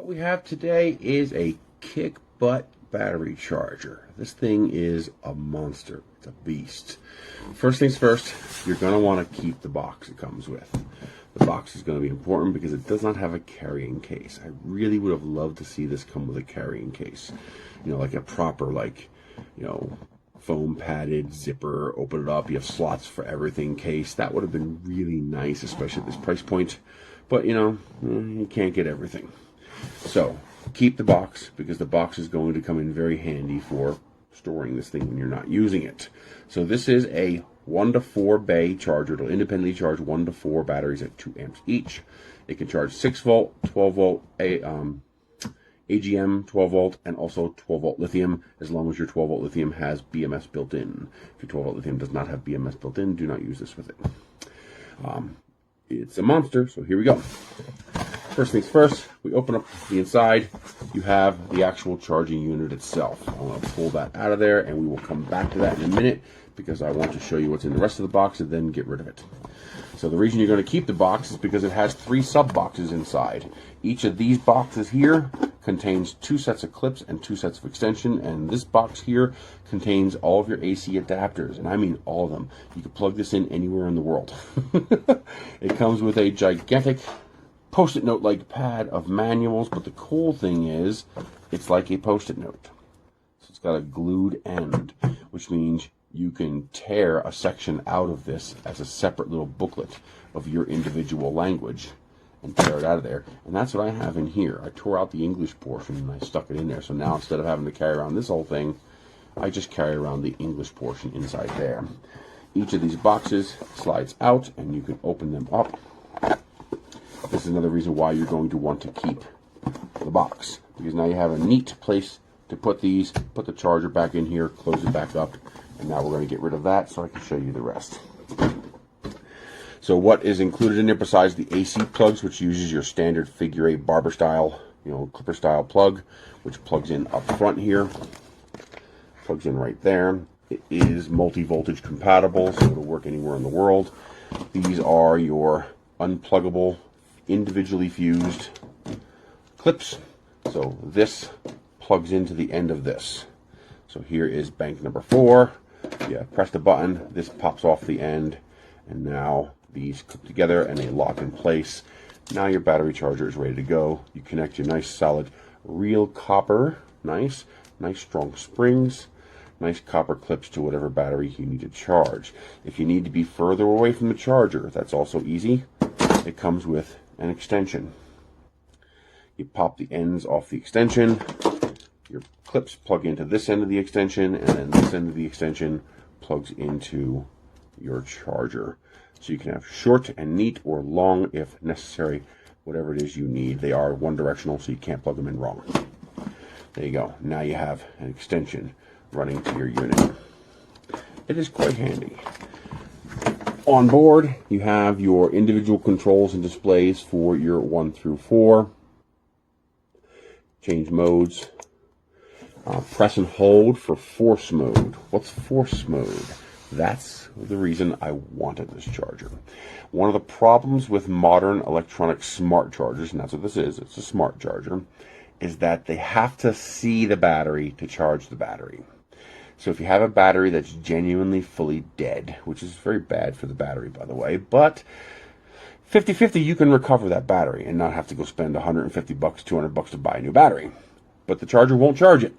What we have today is a kick butt battery charger. This thing is a monster. It's a beast. First things first, you're going to want to keep the box it comes with. The box is going to be important because it does not have a carrying case. I really would have loved to see this come with a carrying case. You know, like a proper, like, you know, foam padded zipper, open it up, you have slots for everything case. That would have been really nice, especially at this price point. But, you know, you can't get everything. So, keep the box, because the box is going to come in very handy for storing this thing when you're not using it. So this is a 1 to 4 bay charger. It'll independently charge 1 to 4 batteries at 2 amps each. It can charge 6 volt, 12 volt, AGM 12 volt, and also 12 volt lithium, as long as your 12 volt lithium has BMS built in. If your 12 volt lithium does not have BMS built in, do not use this with it. It's a monster, so here we go. First things first, we open up the inside. You have the actual charging unit itself. I'm going to pull that out of there, and we will come back to that in a minute because I want to show you what's in the rest of the box and then get rid of it. So the reason you're going to keep the box is because it has 3 sub boxes inside. Each of these boxes here contains 2 sets of clips and 2 sets of extension, and this box here contains all of your AC adapters, and I mean all of them. You can plug this in anywhere in the world. It comes with a gigantic post-it note like pad of manuals, but the cool thing is it's like a post-it note. So it's got a glued end, which means you can tear a section out of this as a separate little booklet of your individual language and tear it out of there. And that's what I have in here. I tore out the English portion and I stuck it in there. So now instead of having to carry around this whole thing, I just carry around the English portion inside there. Each of these boxes slides out and you can open them up. This is another reason why you're going to want to keep the box, because now you have a neat place to put these, put the charger back in here, close it back up, and now we're going to get rid of that so I can show you the rest. So what is included in there besides the AC plugs, which uses your standard figure 8 barber style, you know, clipper style plug, which plugs in up front here, plugs in right there. It is multi-voltage compatible, so it'll work anywhere in the world. These are your unpluggable, individually fused clips. So this plugs into the end of this. So here is bank number 4. You press the button, this pops off the end, and now these clip together and they lock in place. Now your battery charger is ready to go. You connect your nice solid real copper, nice strong springs, nice copper clips to whatever battery you need to charge. If you need to be further away from the charger, that's also easy. It comes with an extension. You pop the ends off the extension, your clips plug into this end of the extension, and then this end of the extension plugs into your charger. So you can have short and neat, or long if necessary, whatever it is you need. They are one directional, so you can't plug them in wrong. There you go. Now you have an extension running to your unit. It is quite handy. On board, you have your individual controls and displays for your 1 through 4. Change modes. Press and hold for force mode. What's force mode? That's the reason I wanted this charger. One of the problems with modern electronic smart chargers, and that's what this is, it's a smart charger, is that they have to see the battery to charge the battery. So if you have a battery that's genuinely fully dead, which is very bad for the battery, by the way, but 50-50, you can recover that battery and not have to go spend $150, $200 to buy a new battery. But the charger won't charge it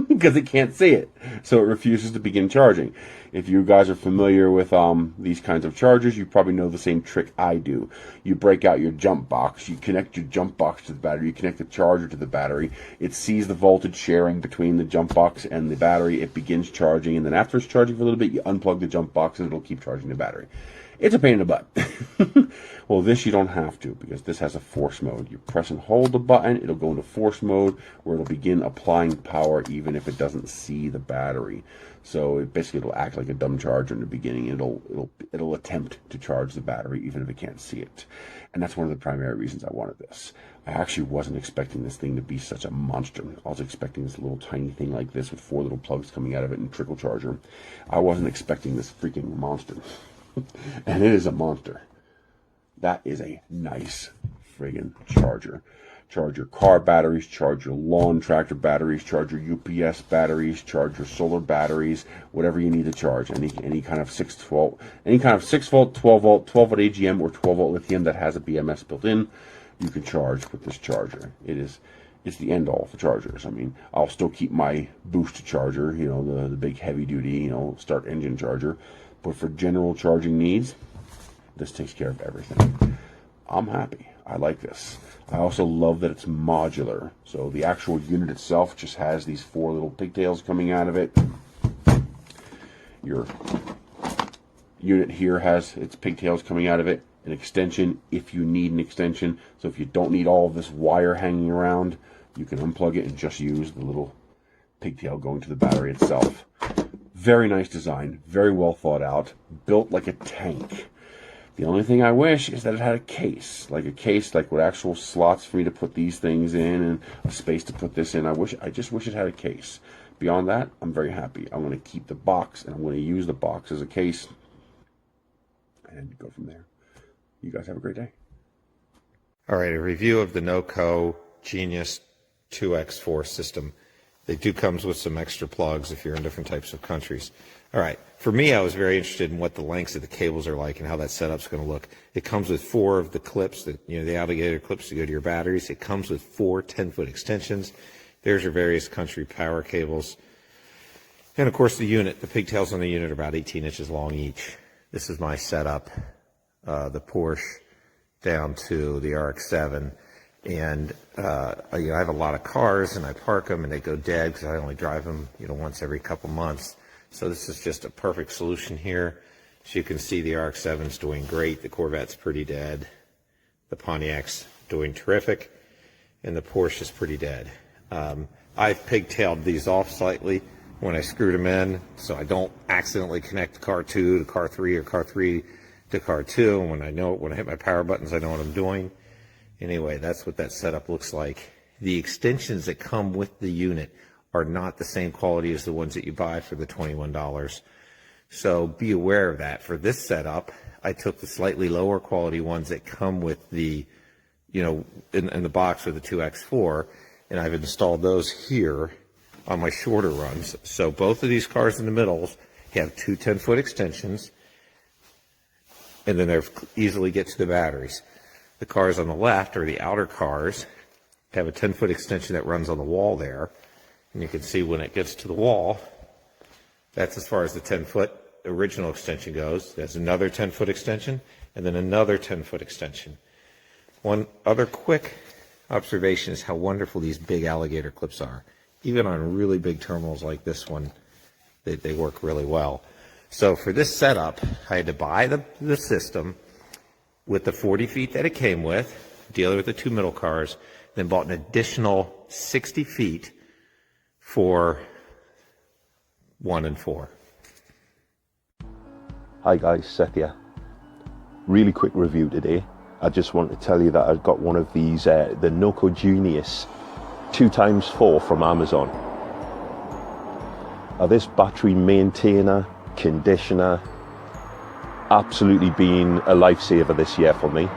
because it can't see it. So it refuses to begin charging. If you guys are familiar with these kinds of chargers, you probably know the same trick I do. You break out your jump box, you connect your jump box to the battery, you connect the charger to the battery. It sees the voltage sharing between the jump box and the battery. It begins charging, and then after it's charging for a little bit, you unplug the jump box and it'll keep charging the battery. It's a pain in the butt. Well, this you don't have to, because this has a force mode. You press and hold the button, it'll go into force mode, where it'll begin applying power even if it doesn't see the battery. So it basically it'll act like a dumb charger in the beginning. It'll attempt to charge the battery even if it can't see it. And that's one of the primary reasons I wanted this. I actually wasn't expecting this thing to be such a monster. I was expecting this little tiny thing like this with 4 little plugs coming out of it and trickle charger. I wasn't expecting this freaking monster. And it is a monster. That is a nice friggin' charger. Charge your car batteries, charge your lawn tractor batteries, charge your UPS batteries, charge your solar batteries, whatever you need to charge. Any kind of 6 volt, 12 volt, 12 volt AGM or 12 volt lithium that has a BMS built in, you can charge with this charger. It's the end all for chargers. I mean, I'll still keep my boost charger, you know, the big heavy duty, you know, start engine charger, but for general charging needs, this takes care of everything. I'm happy. I like this. I also love that it's modular. So the actual unit itself just has these 4 little pigtails coming out of it. Your unit here has its pigtails coming out of it. An extension if you need an extension. So if you don't need all of this wire hanging around, you can unplug it and just use the little pigtail going to the battery itself. Very nice design. Very well thought out. Built like a tank. The only thing I wish is that it had a case like with actual slots for me to put these things in and a space to put this in. I just wish it had a case. Beyond that, I'm very happy. I'm going to keep the box and I'm going to use the box as a case and go from there. You guys have a great day. All right, a review of the NOCO GENIUS2X4 system. It comes with some extra plugs if you're in different types of countries. All right, for me, I was very interested in what the lengths of the cables are like and how that setup's going to look. It comes with 4 of the clips, the alligator clips to go to your batteries. It comes with 4 10-foot extensions. There's your various country power cables. And of course the unit, the pigtails on the unit are about 18 inches long each. This is my setup, the Porsche down to the RX-7. And I have a lot of cars and I park them and they go dead because I only drive them once every couple months. So this is just a perfect solution here. As you can see, the RX-7's doing great. The Corvette's pretty dead. The Pontiac's doing terrific. And the Porsche is pretty dead. I've pigtailed these off slightly when I screwed them in so I don't accidentally connect car 2 to car 3 or car 3 to car 2. And when I hit my power buttons, I know what I'm doing. Anyway, that's what that setup looks like. The extensions that come with the unit are not the same quality as the ones that you buy for the $21. So be aware of that. For this setup, I took the slightly lower quality ones that come with the, in the box with the 2X4, and I've installed those here on my shorter runs. So both of these cars in the middle have 2 10-foot extensions, and then they easily get to the batteries. The cars on the left, or the outer cars, have a 10-foot extension that runs on the wall there. And you can see when it gets to the wall, that's as far as the 10-foot original extension goes. There's another 10-foot extension, and then another 10-foot extension. One other quick observation is how wonderful these big alligator clips are. Even on really big terminals like this one, they work really well. So for this setup, I had to buy the system with the 40 feet that it came with, dealer with the 2 middle cars, then bought an additional 60 feet for 1 and 4. Hi guys, Seth here. Really quick review today. I just want to tell you that I've got one of these, the NOCO Genius 2x4 from Amazon. This battery maintainer, conditioner, absolutely been a lifesaver this year for me.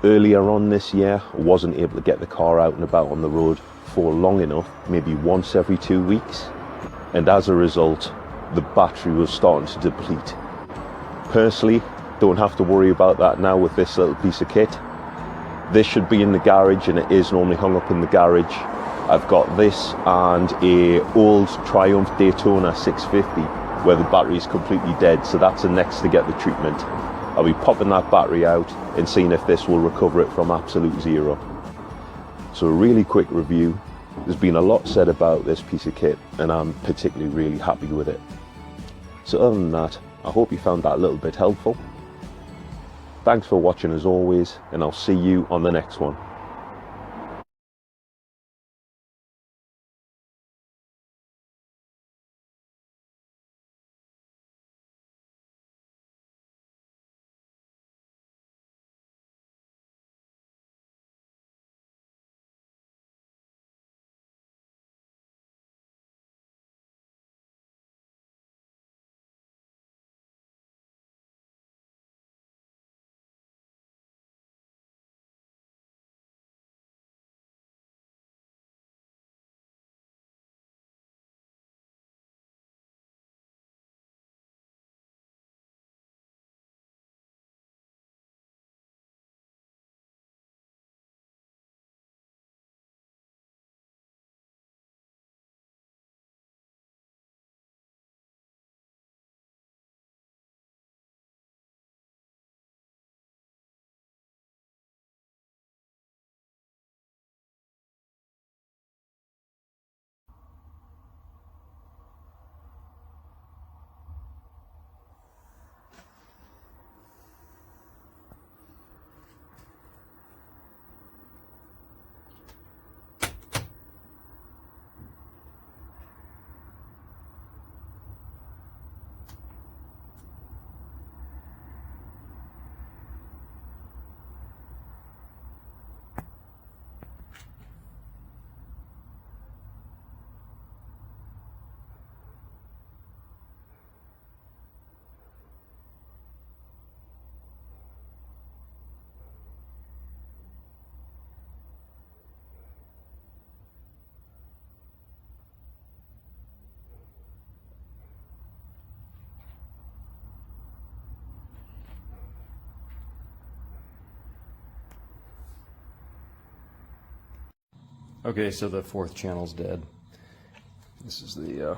Earlier on this year, I wasn't able to get the car out and about on the road for long enough, maybe once every 2 weeks, and as a result the battery was starting to deplete. Personally, don't have to worry about that now with this little piece of kit. This should be in the garage, and it is normally hung up in the garage. I've got this and a old Triumph Daytona 650 where the battery is completely dead, so that's the next to get the treatment. I'll be popping that battery out and seeing if this will recover it from absolute zero. So a really quick review. There's been a lot said about this piece of kit and I'm particularly really happy with it. So other than that, I hope you found that a little bit helpful. Thanks for watching as always, and I'll see you on the next one. Okay, so the fourth channel's dead. This is the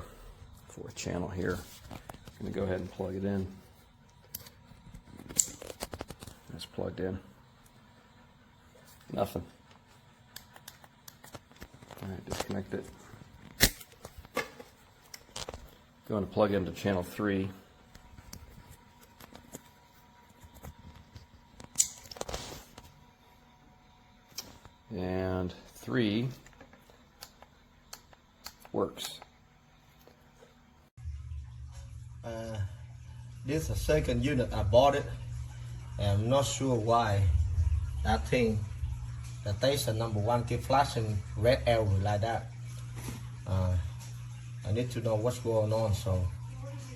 fourth channel here. I'm going to go ahead and plug it in. It's plugged in. Nothing. All right, disconnect it. Going to plug into channel 3. And 3 works. This is the second unit I bought it, and I'm not sure why that thing, the station number 1 keep flashing red arrow like that. I need to know what's going on, so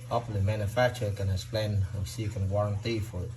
hopefully the manufacturer can explain and see if can warranty for it.